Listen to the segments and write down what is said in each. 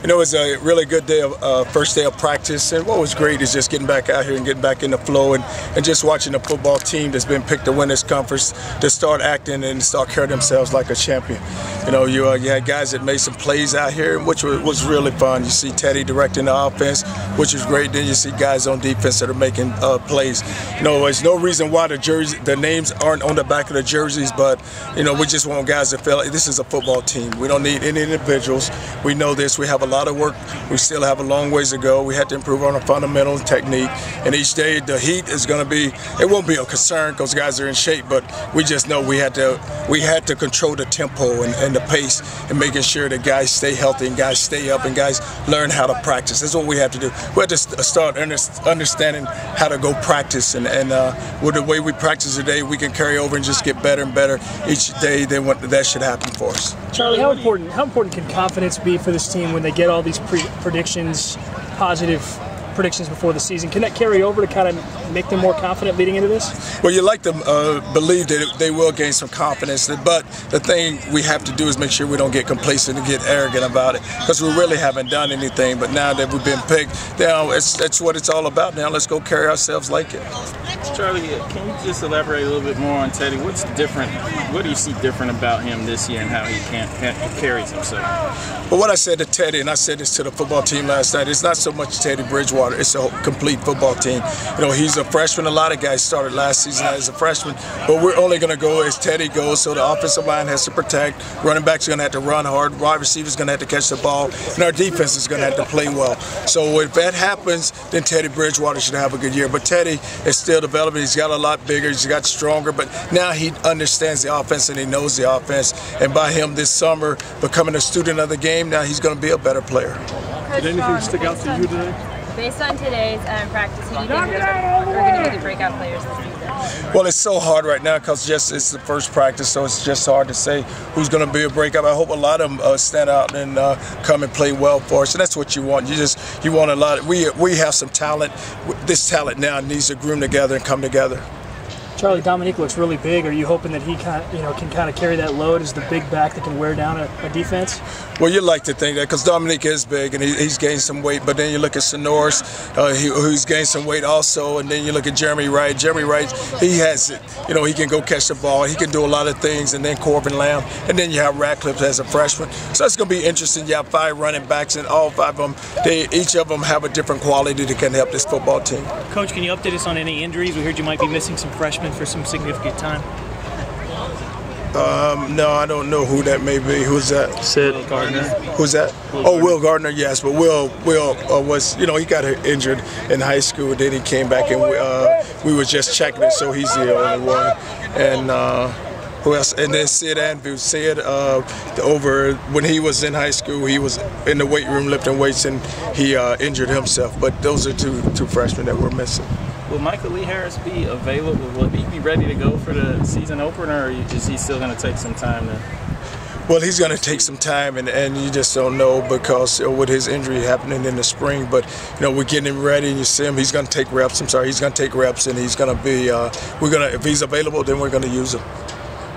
You know, it was a really good day of first day of practice, and what was great is just getting back out here and getting back in the flow and just watching a football team that's been picked to win this conference to start acting and start carrying themselves like a champion. You know, you had guys that made some plays out here, which was really fun. You see Teddy directing the offense, which is great. Then you see guys on defense that are making plays. You know, there's no reason why the names aren't on the back of the jerseys, but you know, we just want guys to feel like this is a football team. We don't need any individuals. We know this. We have a lot of work. We still have a long ways to go. We have to improve on our fundamental technique. And each day, the heat is going to be. It won't be a concern because guys are in shape. But we just know we had to control the tempo and the pace and making sure that guys stay healthy and guys stay up and guys learn how to practice. That's what we have to do. We have to start understanding how to go practice. And with the way we practice today, we can carry over and just get better and better each day. Then that should happen for us. Charlie, how important can confidence be for this team when they get all these predictions, positive predictions before the season? Can that carry over to kind of make them more confident leading into this? Well, you like to believe that they will gain some confidence, but the thing we have to do is make sure we don't get complacent and get arrogant about it, because we really haven't done anything. But now that we've been picked, now that's what it's all about. Now let's go carry ourselves like it. Charlie, can you just elaborate a little bit more on Teddy? What's different? What do you see different about him this year and how he carries himself? Well, what I said to Teddy, and I said this to the football team last night, it's not so much Teddy Bridgewater, it's a complete football team. You know, he's a freshman. A lot of guys started last season as a freshman, but we're only going to go as Teddy goes, so the offensive line has to protect, running backs are going to have to run hard, wide receivers going to have to catch the ball, and our defense is going to have to play well. So if that happens, then Teddy Bridgewater should have a good year. But Teddy is still developing. He's got a lot bigger, he's got stronger, but now he understands the offense and he knows the offense. And by him this summer becoming a student of the game, now he's going to be a better player. Did anything stick out to you today? Based on today's practice, who do you think are going to be the breakout players this season? Well, it's so hard right now because it's the first practice, so it's just hard to say who's going to be a breakout. I hope a lot of them stand out and come and play well for us, and that's what you want. You want a lot. We have some talent. This talent now needs to groom together and come together. Charlie, Dominique looks really big. Are you hoping that he can kind of carry that load as the big back that can wear down a defense? Well, you like to think that because Dominique is big and he's gained some weight. But then you look at Sonoris, who's gained some weight also. And then you look at Jeremy Wright. Jeremy Wright, he has it. You know, he can go catch the ball. He can do a lot of things. And then Corbin Lamb. And then you have Ratcliffe as a freshman. So it's going to be interesting. You have 5 running backs, and all 5 of them, each of them have a different quality that can help this football team. Coach, can you update us on any injuries? We heard you might be missing some freshmen for some significant time. No, I don't know who that may be. Who's that? Sid Gardner. Who's that? Will Gardner, yes. But Will was, you know, he got injured in high school. Then he came back and we were just checking it, so he's the only one. And who else? And then Sid Andrews. Sid, over when he was in high school, he was in the weight room lifting weights, and he injured himself. But those are two freshmen that we're missing. Will Michael Lee Harris be available? Will he be ready to go for the season opener, or is he still going to take some time to? Well, he's going to take some time, and you just don't know because with his injury happening in the spring. But you know, we're getting him ready, and you see him. He's going to take reps. I'm sorry, he's going to take reps, and he's going to be. If he's available, then we're going to use him.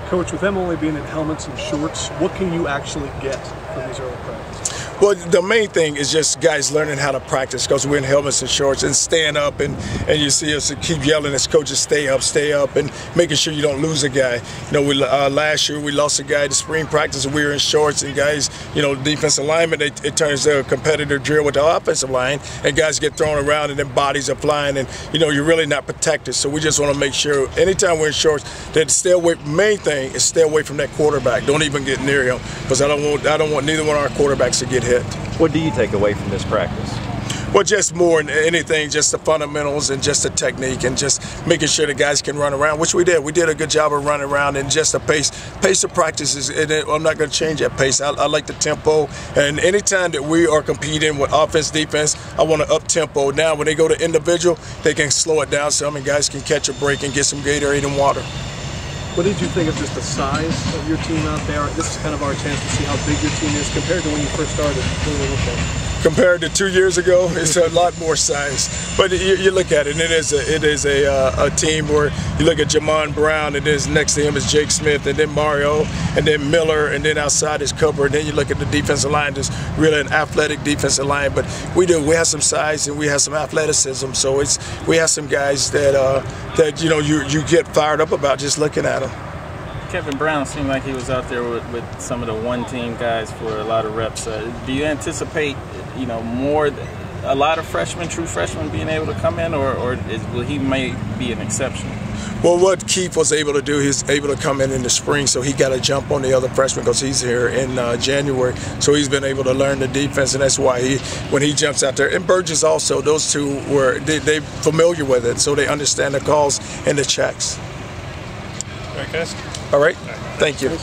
Coach, with them only being in helmets and shorts, what can you actually get from these early practices? Well, the main thing is just guys learning how to practice because we're in helmets and shorts and stand up, and you see us keep yelling as coaches, stay up, and making sure you don't lose a guy. You know, last year we lost a guy to spring practice and we were in shorts, and guys, you know, defensive linemen, it turns to a competitive drill with the offensive line, and guys get thrown around and then bodies are flying, and you know, you're really not protected. So we just want to make sure anytime we're in shorts that stay away. Main thing is stay away from that quarterback. Don't even get near him because I don't want neither one of our quarterbacks to get hit. What do you take away from this practice? Well, just more than anything, just the fundamentals and just the technique and just making sure the guys can run around, which we did. We did a good job of running around, and just the pace of practice is. I'm not going to change that pace. I like the tempo, and anytime that we are competing with offense, defense, I want to up tempo. Now, when they go to individual, they can slow it down some, and guys can catch a break and get some Gatorade and water. What did you think of just the size of your team out there? This is kind of our chance to see how big your team is compared to when you first started. Compared to 2 years ago, it's a lot more size. But you look at it, and it is a team where you look at Jamon Brown, and then next to him is Jake Smith, and then Mario, and then Miller, and then outside is Cooper, and then you look at the defensive line, just really an athletic defensive line. But we have some size and we have some athleticism, so we have some guys that you get fired up about just looking at them. Kevin Brown seemed like he was out there with some of the one-team guys for a lot of reps. Do you anticipate, a lot of true freshmen being able to come in, or will he may be an exception? Well, what Keith was able to do, he's able to come in the spring, so he got to jump on the other freshmen because he's here in January. So he's been able to learn the defense, and that's why when he jumps out there. And Burgess also, those two they're familiar with it, so they understand the calls and the checks. All right, guys. All right. Thank you.